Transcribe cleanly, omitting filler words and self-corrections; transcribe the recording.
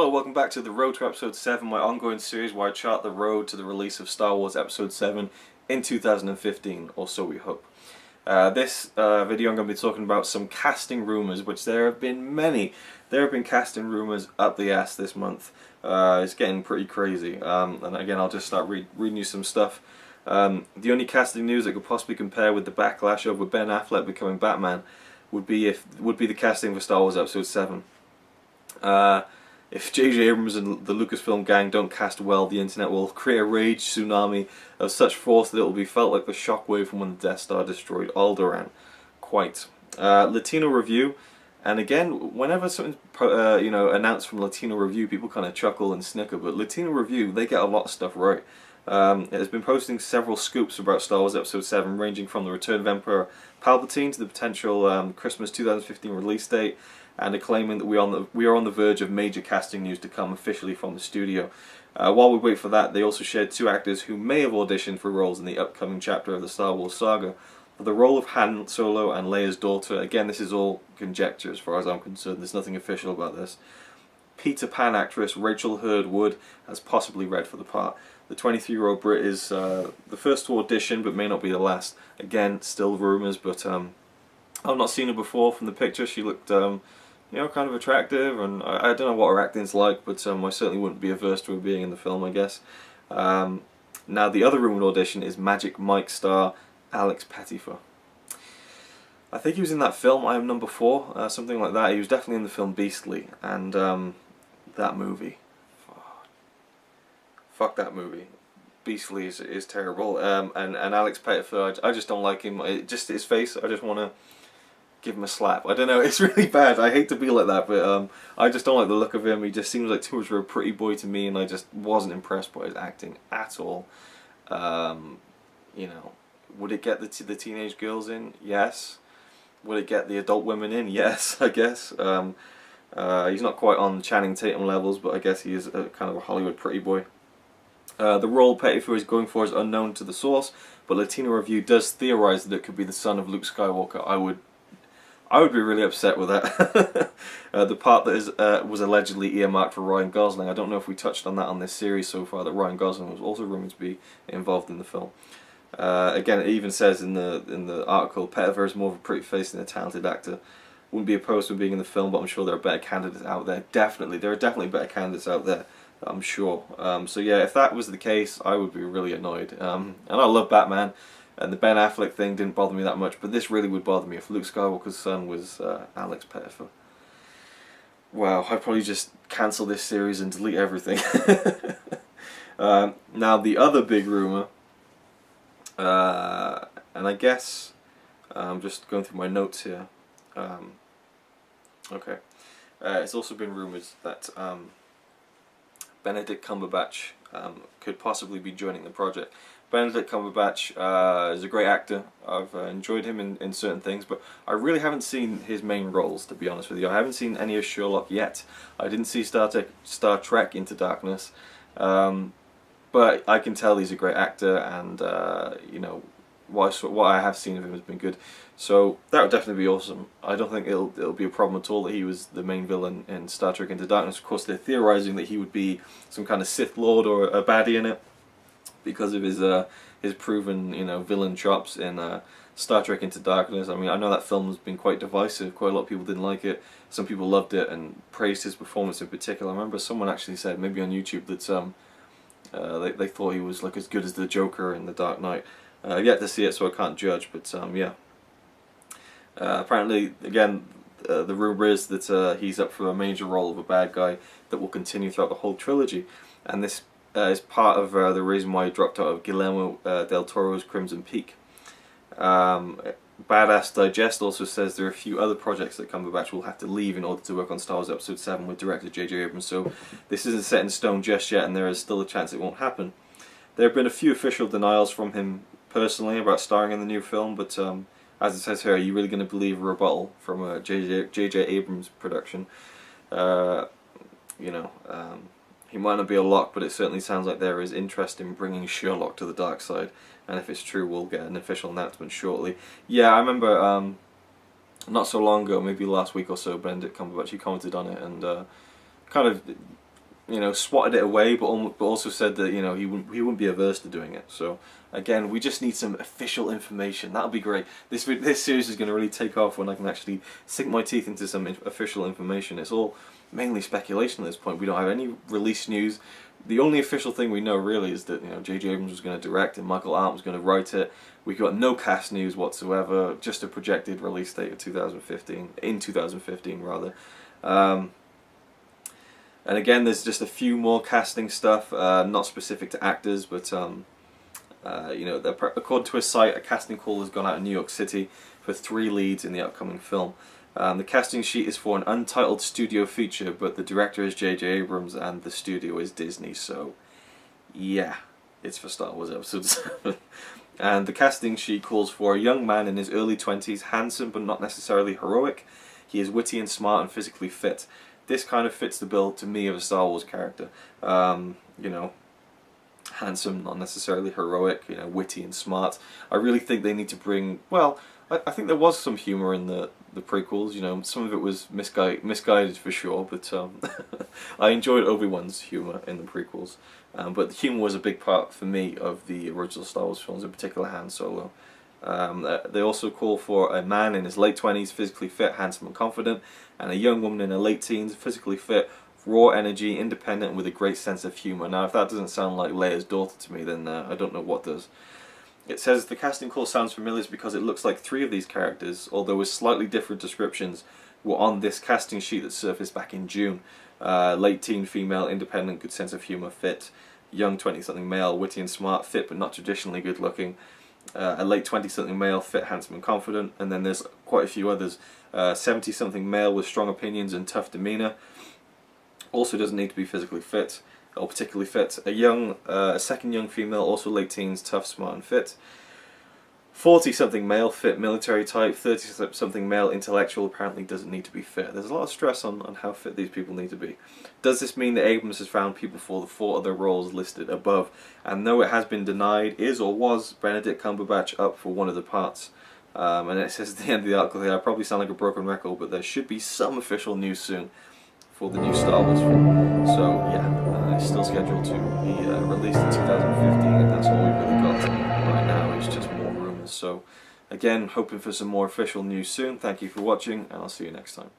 Hello, welcome back to The Road to Episode 7, my ongoing series where I chart the road to the release of Star Wars Episode 7 in 2015, or so we hope. This video I'm going to be talking about some casting rumours, which there have been many. There have been casting rumours up the ass this month. It's getting pretty crazy, and again I'll just start reading you some stuff. The only casting news that could possibly compare with the backlash over Ben Affleck becoming Batman would be the casting for Star Wars Episode 7. If J.J. Abrams and the Lucasfilm gang don't cast well, the internet will create a rage tsunami of such force that it will be felt like the shockwave from when the Death Star destroyed Alderaan. Quite. Latino Review, and again, whenever something's announced from Latino Review, people kind of chuckle and snicker, but Latino Review, they get a lot of stuff right. It has been posting several scoops about Star Wars Episode 7, ranging from the return of Emperor Palpatine to the potential Christmas 2015 release date, and claiming that we are on the verge of major casting news to come officially from the studio. While we wait for that, they also shared two actors who may have auditioned for roles in the upcoming chapter of the Star Wars saga. For the role of Han Solo and Leia's daughter, again this is all conjecture as far as I'm concerned, there's nothing official about this. Peter Pan actress Rachel Hurd-Wood has possibly read for the part. The 23-year-old Brit is the first to audition, but may not be the last. Again, still rumours, but I've not seen her before. From the picture, she looked, kind of attractive, and I don't know what her acting's like, but I certainly wouldn't be averse to her being in the film, I guess. Now, the other rumoured audition is Magic Mike star Alex Pettyfer. I think he was in that film, I Am Number 4, something like that. He was definitely in the film Beastly, and that movie. Fuck that movie. Beastly is terrible, and Alex Pettyfer, I just don't like him. Just his face, I just want to give him a slap. I don't know, it's really bad. I hate to be like that, but I just don't like the look of him. He just seems like too much of a pretty boy to me, and I just wasn't impressed by his acting at all. Would it get the teenage girls in? Yes. Would it get the adult women in? Yes, I guess. He's not quite on Channing Tatum levels, but I guess he is a kind of a Hollywood pretty boy. The role Pettyfer is going for is unknown to the source, but Latino Review does theorize that it could be the son of Luke Skywalker. I would be really upset with that. The part that was allegedly earmarked for Ryan Gosling. I don't know if we touched on that on this series so far, that Ryan Gosling was also rumoured to be involved in the film. Again, it even says in the article, Pettyfer is more of a pretty face than a talented actor. Wouldn't be opposed to being in the film, but I'm sure there are better candidates out there. There are definitely better candidates out there, I'm sure. So yeah, if that was the case, I would be really annoyed. And I love Batman, and the Ben Affleck thing didn't bother me that much, but this really would bother me if Luke Skywalker's son was Alex Pettyfer. Wow, I'd probably just cancel this series and delete everything. Now the other big rumour, and I guess I'm just going through my notes here. Okay, it's also been rumoured that Benedict Cumberbatch could possibly be joining the project. Benedict Cumberbatch is a great actor. I've enjoyed him in certain things, but I really haven't seen his main roles, to be honest with you. I haven't seen any of Sherlock yet. I didn't see Star Trek Into Darkness, but I can tell he's a great actor, and what I have seen of him has been good. So that would definitely be awesome. I don't think it'll be a problem at all that he was the main villain in Star Trek Into Darkness. Of course, they're theorizing that he would be some kind of Sith Lord or a baddie in it, because of his proven villain chops in Star Trek Into Darkness. I mean, I know that film has been quite divisive. Quite a lot of people didn't like it. Some people loved it and praised his performance in particular. I remember someone actually said, maybe on YouTube, that they thought he was like as good as the Joker in The Dark Knight. I've yet to see it, so I can't judge. But yeah. Apparently, again, the rumor is that he's up for a major role of a bad guy that will continue throughout the whole trilogy, and this is part of the reason why he dropped out of Guillermo del Toro's Crimson Peak. Badass Digest also says there are a few other projects that Cumberbatch will have to leave in order to work on Star Wars Episode 7 with director J.J. Abrams, so this isn't set in stone just yet, and there is still a chance it won't happen. There have been a few official denials from him personally about starring in the new film, but as it says here, are you really going to believe a rebuttal from a J.J. Abrams production? He might not be a lock, but it certainly sounds like there is interest in bringing Sherlock to the dark side, and if it's true, we'll get an official announcement shortly. Yeah, I remember not so long ago, maybe last week or so, Benedict Cumberbatch, he commented on it and kind of you know, swatted it away, but also said that, you know, he wouldn't be averse to doing it. So again, we just need some official information. That'll be great. This series is going to really take off when I can actually sink my teeth into some official information. It's all mainly speculation at this point. We don't have any release news. The only official thing we know really is that, you know, J.J. Abrams was going to direct and Michael Arndt was going to write it. We got no cast news whatsoever, just a projected release date of 2015 rather. And again, there's just a few more casting stuff, not specific to actors, but you know, according to his site, a casting call has gone out in New York City for 3 leads in the upcoming film. The casting sheet is for an untitled studio feature, but the director is J.J. Abrams and the studio is Disney, so yeah, it's for Star Wars Episode 7. And the casting sheet calls for a young man in his early 20s, handsome but not necessarily heroic. He is witty and smart and physically fit. This kind of fits the bill to me of a Star Wars character. You know, handsome, not necessarily heroic, you know, witty and smart. I really think they need to bring, well, I think there was some humour in the prequels, you know, some of it was misguided for sure, but I enjoyed Obi-Wan's humour in the prequels. But the humour was a big part for me of the original Star Wars films, in particular Han Solo. They also call for a man in his late 20s, physically fit, handsome and confident, and a young woman in her late teens, physically fit, raw energy, independent, with a great sense of humour. Now, if that doesn't sound like Leia's daughter to me, then I don't know what does. It says the casting call sounds familiar because it looks like 3 of these characters, although with slightly different descriptions, were on this casting sheet that surfaced back in June. Late teen female, independent, good sense of humour, fit. Young 20-something male, witty and smart, fit but not traditionally good looking. A late 20-something male, fit, handsome and confident. And then there's quite a few others. 70-something male with strong opinions and tough demeanour. Also doesn't need to be physically fit or particularly fit. A second young female, also late teens, tough, smart and fit. 40-something male, fit, military type. 30-something male, intellectual, apparently doesn't need to be fit. There's a lot of stress on how fit these people need to be. Does this mean that Abrams has found people for the 4 other roles listed above? And though it has been denied, is or was Benedict Cumberbatch up for one of the parts? And it says at the end of the article here, I probably sound like a broken record, but there should be some official news soon for the new Star Wars film. So yeah, it's still scheduled to be released in 2015, and that's all we've really got right now. It's just more rumours. So again, hoping for some more official news soon. Thank you for watching, and I'll see you next time.